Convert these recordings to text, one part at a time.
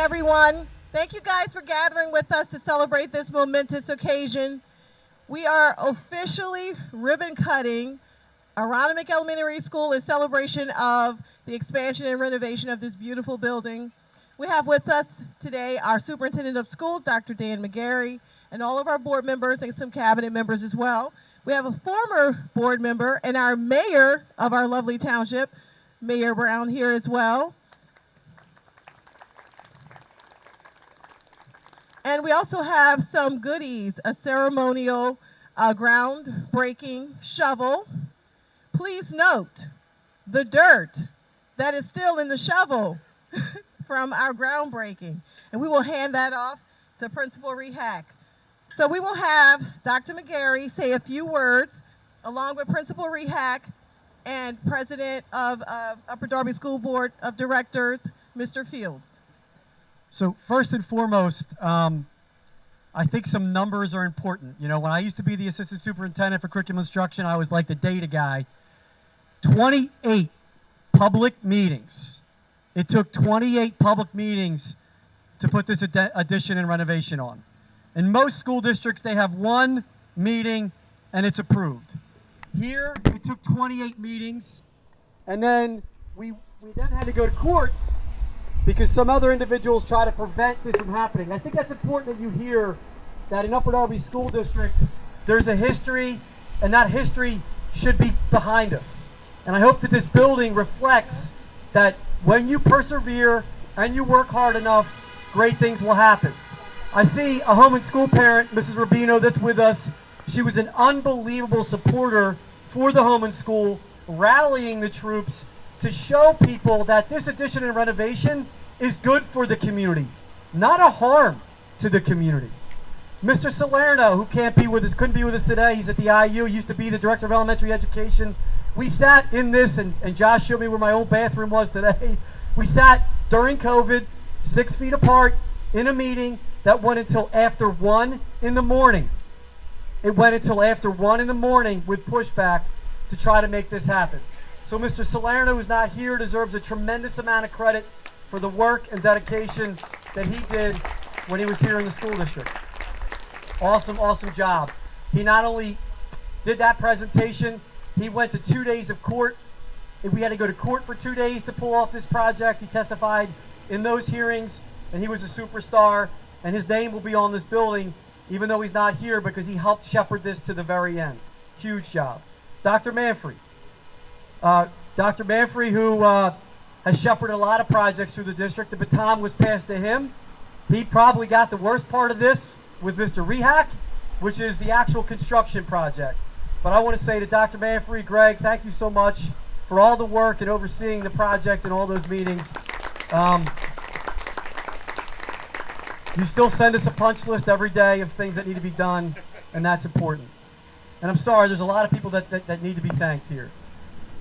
everyone. Thank you guys for gathering with us to celebrate this momentous occasion. We are officially ribbon cutting Aronimink Elementary School in celebration of the expansion and renovation of this beautiful building. We have with us today our Superintendent of Schools, Dr. Dan McGarry, and all of our board members and some cabinet members as well. We have a former board member and our mayor of our lovely township, Mayor Brown, here as well. And we also have some goodies, a ceremonial groundbreaking shovel. Please note the dirt that is still in the shovel from our groundbreaking. And we will hand that off to Principal Rehack. So we will have Dr. McGarry say a few words along with Principal Rehack and President of Upper Darby School Board of Directors, Mr. Fields. So first and foremost, I think some numbers are important. You know, when I used to be the assistant superintendent for curriculum instruction, I was like the data guy. 28 public meetings. It took 28 public meetings to put this addition and renovation on. In most school districts, they have one meeting and it's approved. Here, it took 28 meetings, and then we then had to go to court because some other individuals try to prevent this from happening. I think that's important that you hear that in Upper Darby School District, there's a history, and that history should be behind us. And I hope that this building reflects that when you persevere and you work hard enough, great things will happen. I see a home and school parent, Mrs. Rubino, that's with us. She was an unbelievable supporter for the home and school, rallying the troops to show people that this addition and renovation is good for the community, not a harm to the community. Mr. Salerno, who couldn't be with us today, he's at the IU, used to be the Director of Elementary Education. We sat in this, and Josh showed me where my old bathroom was today. We sat during COVID, 6 feet apart, in a meeting that went until after 1 in the morning. It went until after 1 in the morning with pushback to try to make this happen. So Mr. Salerno, who's not here, deserves a tremendous amount of credit for the work and dedication that he did when he was here in the school district. Awesome, awesome job. He not only did that presentation, he went to 2 days of court. We had to go to court for 2 days to pull off this project. He testified in those hearings, and he was a superstar, and his name will be on this building, even though he's not here, because he helped shepherd this to the very end. Huge job. Dr. Manfrey. Dr. Manfrey, who has shepherded a lot of projects through the district. The baton was passed to him. He probably got the worst part of this with Mr. Rehack, which is the actual construction project. But I want to say to Dr. Manfrey, Greg, thank you so much for all the work and overseeing the project and all those meetings. You still send us a punch list every day of things that need to be done, and that's important. And I'm sorry, there's a lot of people that need to be thanked here.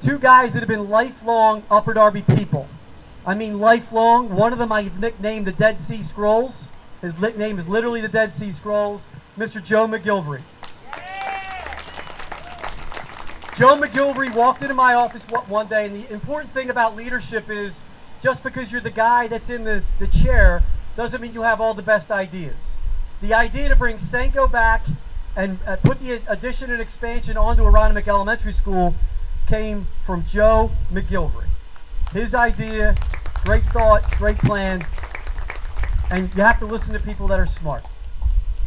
2 guys that have been lifelong Upper Darby people. I mean lifelong. One of them I nicknamed the Dead Sea Scrolls. His nickname is literally the Dead Sea Scrolls, Mr. Joe McGilvery. Yeah. Joe McGilvery walked into my office one day, and the important thing about leadership is just because you're the guy that's in the chair doesn't mean you have all the best ideas. The idea to bring Senko back and put the addition and expansion onto Aronimink Elementary School came from Joe McGilvery. His idea, great thought, great plan, and you have to listen to people that are smart,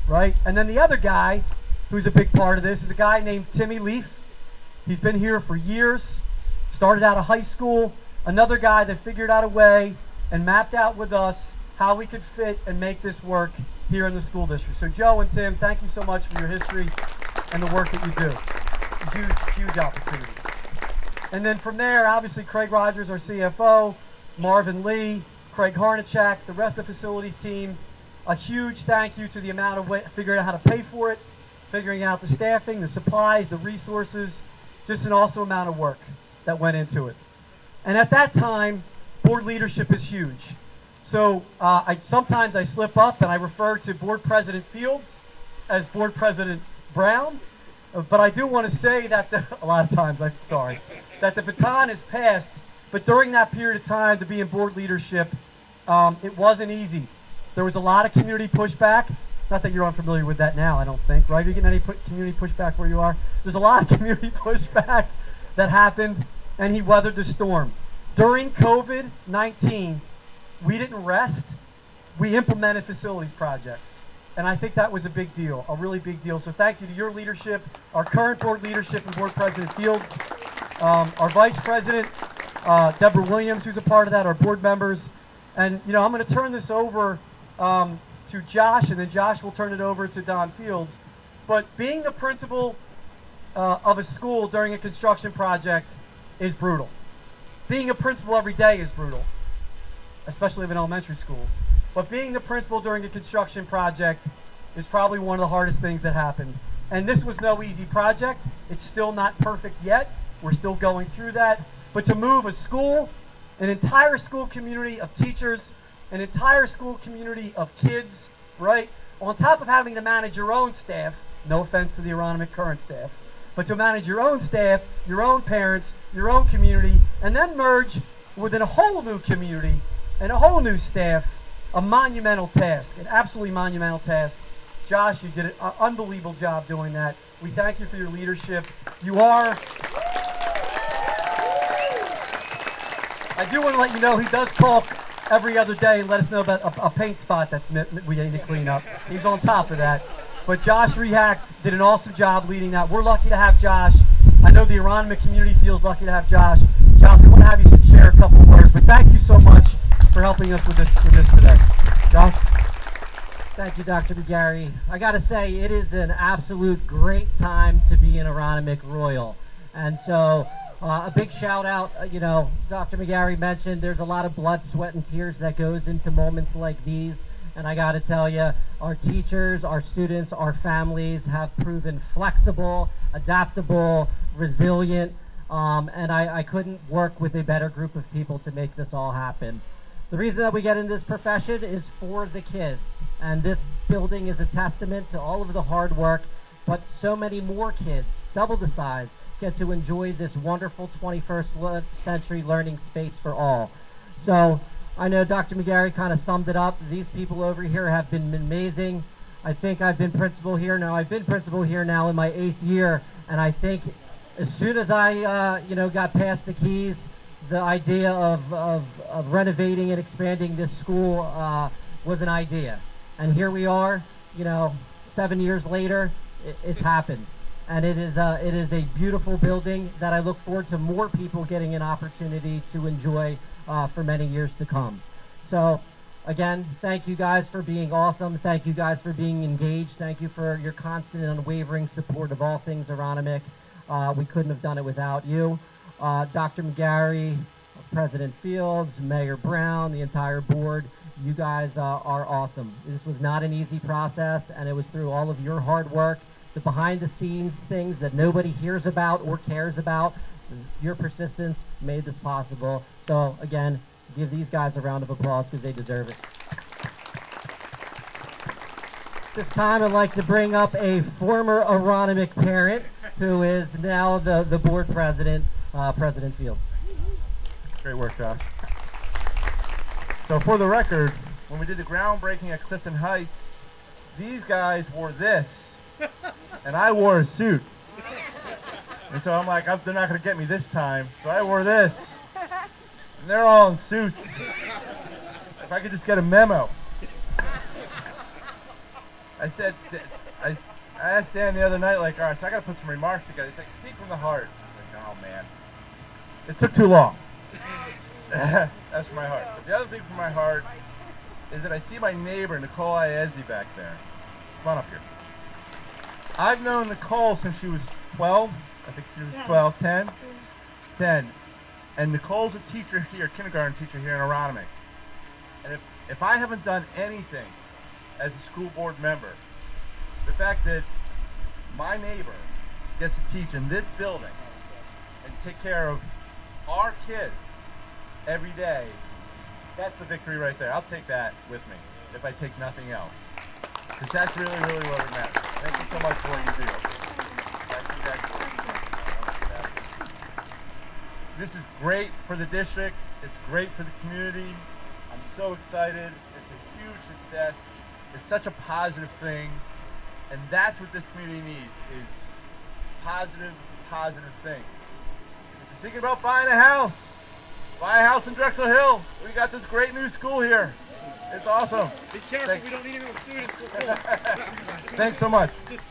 right? And then the other guy who's a big part of this is a guy named Timmy Leaf. He's been here for years, started out of high school, another guy that figured out a way and mapped out with us how we could fit and make this work here in the school district. So Joe and Tim, thank you so much for your history and the work that you do. Huge, huge opportunity. And then from there, obviously Craig Rogers, our CFO, Marvin Lee, Craig Harnachak, the rest of the facilities team. A huge thank you to the amount of figuring out how to pay for it, figuring out the staffing, the supplies, the resources, just an awesome amount of work that went into it. And at that time, board leadership is huge. So sometimes I slip up and I refer to Board President Fields as Board President Brown, but I do want to say that a lot of times, I'm sorry, that the baton is passed, but during that period of time to be in board leadership, It wasn't easy. There was a lot of community pushback. Not that you're unfamiliar with that now, I don't think, right? Are you getting any community pushback where you are? There's a lot of community pushback that happened, and he weathered the storm. During COVID-19, we didn't rest. We implemented facilities projects. And I think that was a big deal, a really big deal. So thank you to your leadership, our current board leadership and Board President Fields, our Vice President, Deborah Williams, who's a part of that, our board members. And, you know, I'm going to turn this over to Josh, and then Josh will turn it over to Don Fields. But being the principal of a school during a construction project is brutal. Being a principal every day is brutal, especially of an elementary school. But being the principal during a construction project is probably one of the hardest things that happened. And this was no easy project. It's still not perfect yet. We're still going through that. But to move a school, an entire school community of teachers, an entire school community of kids, right? On top of having to manage your own staff, no offense to the Aronimink current staff, but to manage your own staff, your own parents, your own community, and then merge within a whole new community and a whole new staff, a monumental task, an absolutely monumental task. Josh, you did an unbelievable job doing that. We thank you for your leadership. You are... I do want to let you know he does talk every other day and let us know about a paint spot that's we need to clean up. He's on top of that. But Josh Rehack did an awesome job leading that. We're lucky to have Josh. I know the Aronimink community feels lucky to have Josh. Josh, we want to have you share a couple of words, but thank you so much for helping us with this today. Josh? Thank you, Dr. McGarry. I got to say, it is an absolute great time to be an Aronimink Royal. And so, a big shout out, you know, Dr. McGarry mentioned there's a lot of blood, sweat, and tears that goes into moments like these. And I got to tell you, our teachers, our students, our families have proven flexible, adaptable, resilient, and I couldn't work with a better group of people to make this all happen. The reason that we get into this profession is for the kids, and this building is a testament to all of the hard work, but so many more kids, double the size, get to enjoy this wonderful 21st century learning space for all. So I know Dr. McGarry kind of summed it up. These people over here have been amazing. I think I've been principal here now. I've been principal here now in my 8th year, and I think as soon as I you know, got past the keys, the idea of renovating and expanding this school was an idea. And here we are, you know, 7 years later, it's happened. And it is a beautiful building that I look forward to more people getting an opportunity to enjoy for many years to come. So again, thank you guys for being awesome. Thank you guys for being engaged. Thank you for your constant and unwavering support of all things Aronimink. We couldn't have done it without you. Dr. McGarry, President Fields, Mayor Brown, the entire board, you guys are awesome. This was not an easy process, and it was through all of your hard work, the behind-the-scenes things that nobody hears about or cares about. Your persistence made this possible. So again, give these guys a round of applause because they deserve it. This time I'd like to bring up a former Aronimink parent who is now the board president, President Fields. Great work, Josh. So for the record, when we did the groundbreaking at Clifton Heights, these guys wore this, and I wore a suit. And so I'm like, they're not going to get me this time. So I wore this, and they're all in suits. If I could just get a memo. I said, I asked Dan the other night, like, all right, so I got to put some remarks together. He's like, speak from the heart. I'm like, oh man, it took too long. That's from my heart. But the other thing from my heart is that I see my neighbor, Nicole Iezzi, back there. Come on up here. I've known Nicole since she was 12. I think she was 12, 10. 10. And Nicole's a teacher here, kindergarten teacher here in Aronimink. And if I haven't done anything as a school board member, the fact that my neighbor gets to teach in this building and take care of our kids every day, that's the victory right there. I'll take that with me if I take nothing else. Because that's really, really what it matters. Thank you so much for what you do. Thank you guys for this is great for the district. It's great for the community. I'm so excited. It's a huge success. It's such a positive thing. And that's what this community needs, is positive things. If you're thinking about buying a house, buy a house in Drexel Hill. We got this great new school here. It's awesome. Be careful, we don't need any more students. Thanks so much. Just,